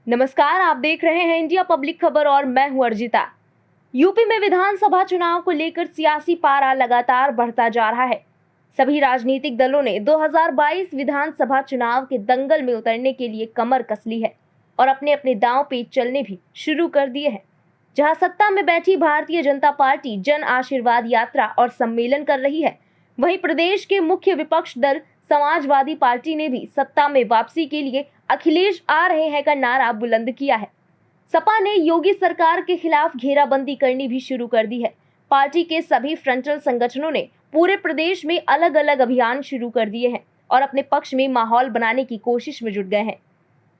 नमस्कार, आप देख रहे हैं इंडिया पब्लिक खबर और मैं हूं अर्जिता। यूपी में विधानसभा चुनाव को लेकर सियासी पारा लगातार बढ़ता जा रहा है। सभी राजनीतिक दलों ने 2022 विधानसभा चुनाव के दंगल में उतरने के लिए कमर कस ली है और अपने अपने दांव पेच चलने भी शुरू कर दिए हैं। जहां सत्ता में बैठी भारतीय जनता पार्टी जन आशीर्वाद यात्रा और सम्मेलन कर रही है, वहीं प्रदेश के मुख्य विपक्ष दल समाजवादी पार्टी ने भी सत्ता में वापसी के लिए अखिलेश आ रहे हैं का नारा बुलंद किया है। सपा ने योगी सरकार के खिलाफ घेराबंदी करनी भी शुरू कर दी है। पार्टी के सभी फ्रंटल संगठनों ने पूरे प्रदेश में अलग अलग अभियान शुरू कर दिए हैं और अपने पक्ष में माहौल बनाने की कोशिश में जुट गए हैं।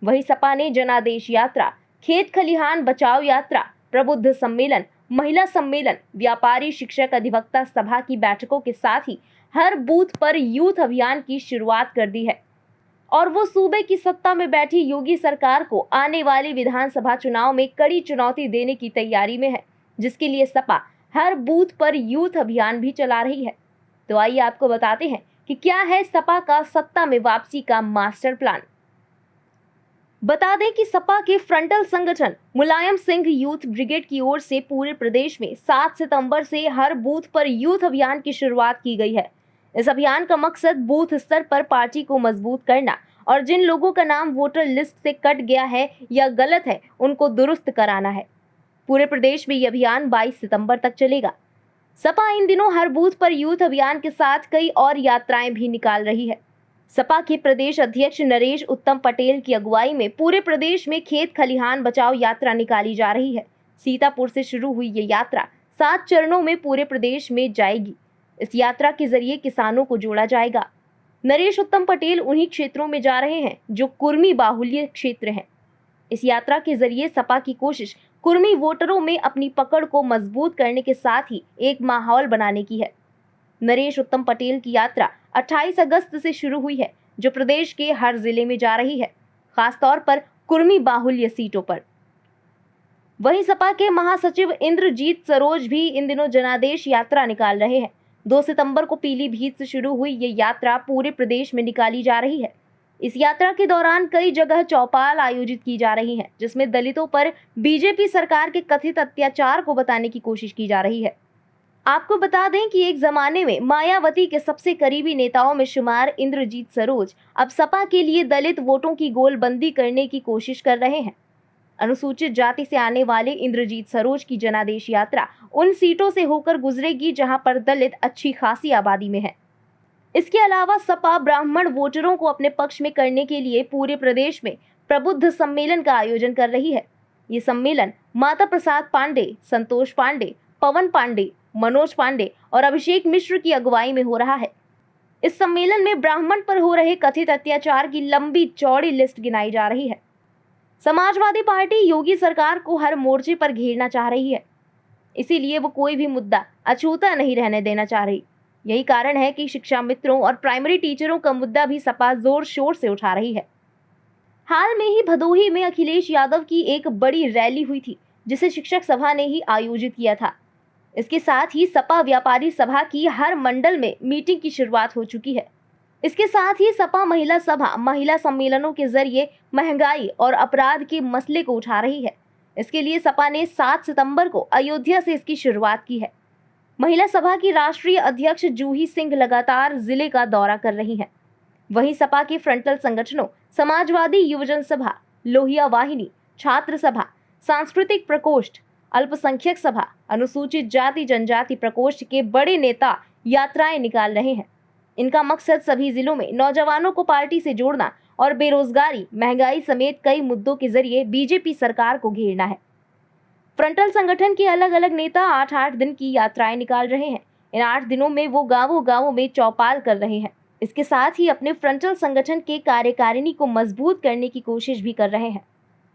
वहीं सपा ने जनादेश यात्रा, खेत खलिहान बचाओ यात्रा, प्रबुद्ध सम्मेलन, महिला सम्मेलन, व्यापारी शिक्षक अधिवक्ता सभा की बैठकों के साथ ही हर बूथ पर यूथ अभियान की शुरुआत कर दी है और वो सूबे की सत्ता में बैठी योगी सरकार को आने वाले विधानसभा चुनाव में कड़ी चुनौती देने की तैयारी में है, जिसके लिए सपा हर बूथ पर यूथ अभियान भी चला रही है। तो आइए आपको बताते हैं कि क्या है सपा का सत्ता में वापसी का मास्टर प्लान। बता दें कि सपा के फ्रंटल संगठन मुलायम सिंह यूथ ब्रिगेड की ओर से पूरे प्रदेश में 7 सितंबर से हर बूथ पर यूथ अभियान की शुरुआत की गई है। इस अभियान का मकसद बूथ स्तर पर पार्टी को मजबूत करना और जिन लोगों का नाम वोटर लिस्ट से कट गया है या गलत है, उनको दुरुस्त कराना है। पूरे प्रदेश में यह अभियान 22 सितंबर तक चलेगा। सपा इन दिनों हर बूथ पर यूथ अभियान के साथ कई और यात्राएं भी निकाल रही है। सपा के प्रदेश अध्यक्ष नरेश उत्तम पटेल की अगुवाई में पूरे प्रदेश में खेत खलिहान बचाओ यात्रा निकाली जा रही है। सीतापुर से शुरू हुई ये यात्रा 7 चरणों में पूरे प्रदेश में जाएगी। इस यात्रा के जरिए किसानों को जोड़ा जाएगा। नरेश उत्तम पटेल उन्हीं क्षेत्रों में जा रहे हैं जो कुर्मी बाहुल्य क्षेत्र हैं। इस यात्रा के जरिए सपा की कोशिश कुर्मी वोटरों में अपनी पकड़ को मजबूत करने के साथ ही एक माहौल बनाने की है। नरेश उत्तम पटेल की यात्रा 28 अगस्त से शुरू हुई है, जो प्रदेश के हर जिले में जा रही है, खासतौर पर कुर्मी बाहुल्य सीटों पर। वहीं सपा के महासचिव इंद्रजीत सरोज भी इन दिनों जनादेश यात्रा निकाल रहे हैं। 2 सितंबर को पीलीभीत से शुरू हुई ये यात्रा पूरे प्रदेश में निकाली जा रही है। इस यात्रा के दौरान कई जगह चौपाल आयोजित की जा रही हैं, जिसमें दलितों पर बीजेपी सरकार के कथित अत्याचार को बताने की कोशिश की जा रही है। आपको बता दें कि एक जमाने में मायावती के सबसे करीबी नेताओं में शुमार इंद्रजीत सरोज अब सपा के लिए दलित वोटों की गोलबंदी करने की कोशिश कर रहे हैं। अनुसूचित जाति से आने वाले इंद्रजीत सरोज की जनादेश यात्रा उन सीटों से होकर गुजरेगी जहां पर दलित अच्छी खासी आबादी में है। इसके अलावा सपा ब्राह्मण वोटरों को अपने पक्ष में करने के लिए पूरे प्रदेश में प्रबुद्ध सम्मेलन का आयोजन कर रही है। ये सम्मेलन माता प्रसाद पांडे, संतोष पांडे, पवन पांडे, मनोज पांडे और अभिषेक मिश्र की अगुवाई में हो रहा है। इस सम्मेलन में ब्राह्मण पर हो रहे कथित अत्याचार की लंबी चौड़ी लिस्ट गिनाई जा रही है। समाजवादी पार्टी योगी सरकार को हर मोर्चे पर घेरना चाह रही है, इसीलिए वो कोई भी मुद्दा अछूता नहीं रहने देना चाह रही। यही कारण है कि शिक्षा मित्रों और प्राइमरी टीचरों का मुद्दा भी सपा जोर शोर से उठा रही है। हाल में ही भदोही में अखिलेश यादव की एक बड़ी रैली हुई थी, जिसे शिक्षक सभा ने ही आयोजित किया था। इसके साथ ही सपा व्यापारी सभा की हर मंडल में मीटिंग की शुरुआत हो चुकी है। इसके साथ ही सपा महिला सभा महिला सम्मेलनों के जरिए महंगाई और अपराध के मसले को उठा रही है। इसके लिए सपा ने 7 सितंबर को अयोध्या से इसकी शुरुआत की है। महिला सभा की राष्ट्रीय अध्यक्ष जूही सिंह लगातार जिले का दौरा कर रही हैं। वहीं सपा के फ्रंटल संगठनों समाजवादी युवजन सभा, लोहिया वाहिनी, छात्र सभा, सांस्कृतिक प्रकोष्ठ, अल्पसंख्यक सभा, अनुसूचित जाति जनजाति प्रकोष्ठ के बड़े नेता यात्राएं निकाल रहे हैं। इनका मकसद सभी जिलों में नौजवानों को पार्टी से जोड़ना और बेरोजगारी, महंगाई समेत कई मुद्दों के जरिए बीजेपी सरकार को घेरना है। फ्रंटल संगठन के अलग अलग नेता 8-8 दिन की यात्राएं निकाल रहे हैं। इन 8 दिनों में वो गांवों में चौपाल कर रहे हैं। इसके साथ ही अपने फ्रंटल संगठन के कार्यकारिणी को मजबूत करने की कोशिश भी कर रहे हैं।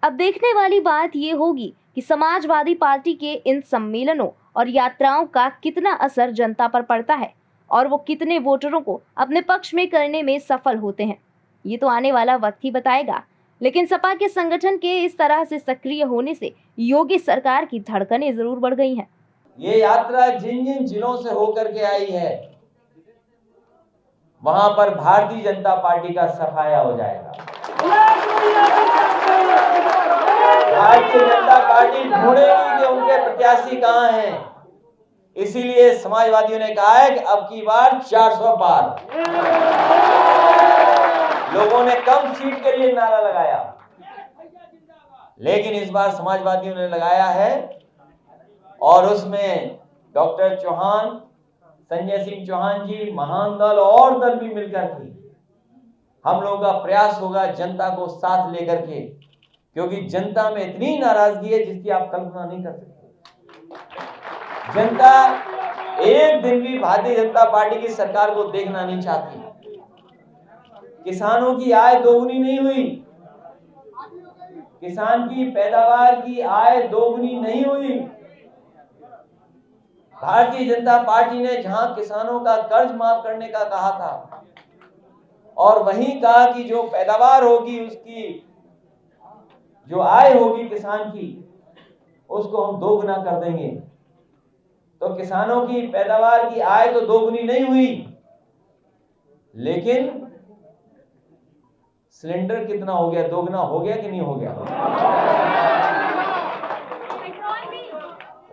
अब देखने वाली बात ये होगी कि समाजवादी पार्टी के इन सम्मेलनों और यात्राओं का कितना असर जनता पर पड़ता है और वो कितने वोटरों को अपने पक्ष में करने में सफल होते हैं। ये तो आने वाला वक्त ही बताएगा। लेकिन सपा के संगठन के इस तरह से सक्रिय होने से योगी सरकार की धड़कनें जरूर बढ़ गई हैं। ये यात्रा जिन जिन जिलों से होकर के आई है, वहां पर भारतीय जनता पार्टी का सफाया हो जाएगा। भारतीय जनता पार्टी ढूंढेगी कि उनके प्रत्याशी कहां हैं। इसीलिए समाजवादियों ने कहा है कि अब की बार 400 पार। लोगों ने कम सीट के लिए नारा लगाया, लेकिन इस बार समाजवादियों ने लगाया है और उसमें डॉक्टर चौहान, संजय सिंह चौहान जी, महान दल और दल भी मिलकर के हम लोगों का प्रयास होगा जनता को साथ लेकर के, क्योंकि जनता में इतनी नाराजगी है जिसकी आप कल्पना नहीं कर सकते। जनता एक दिन भी भारतीय जनता पार्टी की सरकार को देखना नहीं चाहती। किसानों की आय दोगुनी नहीं हुई, किसान की पैदावार की आय दोगुनी नहीं हुई। भारतीय जनता पार्टी ने जहां किसानों का कर्ज माफ करने का कहा था और वहीं कहा कि जो पैदावार होगी, उसकी जो आय होगी किसान की, उसको हम दोगुना कर देंगे। तो किसानों की पैदावार की आय तो दोगुनी नहीं हुई, लेकिन सिलेंडर कितना हो गया, दोगुना हो गया कि नहीं हो गया।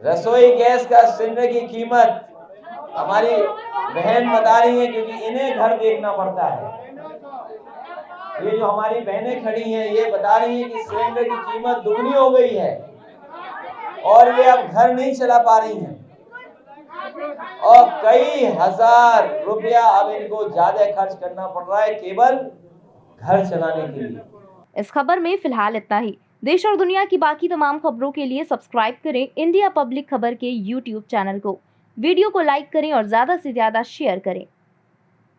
रसोई गैस का सिलेंडर की कीमत हमारी बहन बता रही है, क्योंकि इन्हें घर देखना पड़ता है। ये जो हमारी बहनें खड़ी हैं, ये बता रही हैं कि सिलेंडर की कीमत दुगनी हो गई है और ये अब घर नहीं चला पा रही हैं और कई हजार रुपया अब इनको ज्यादा खर्च करना पड़ रहा है केवल घर चलाने के लिए। इस खबर में फिलहाल इतना ही। देश और दुनिया की बाकी तमाम खबरों के लिए सब्सक्राइब करें इंडिया पब्लिक खबर के YouTube चैनल को। वीडियो को लाइक करें और ज्यादा से ज्यादा शेयर करें।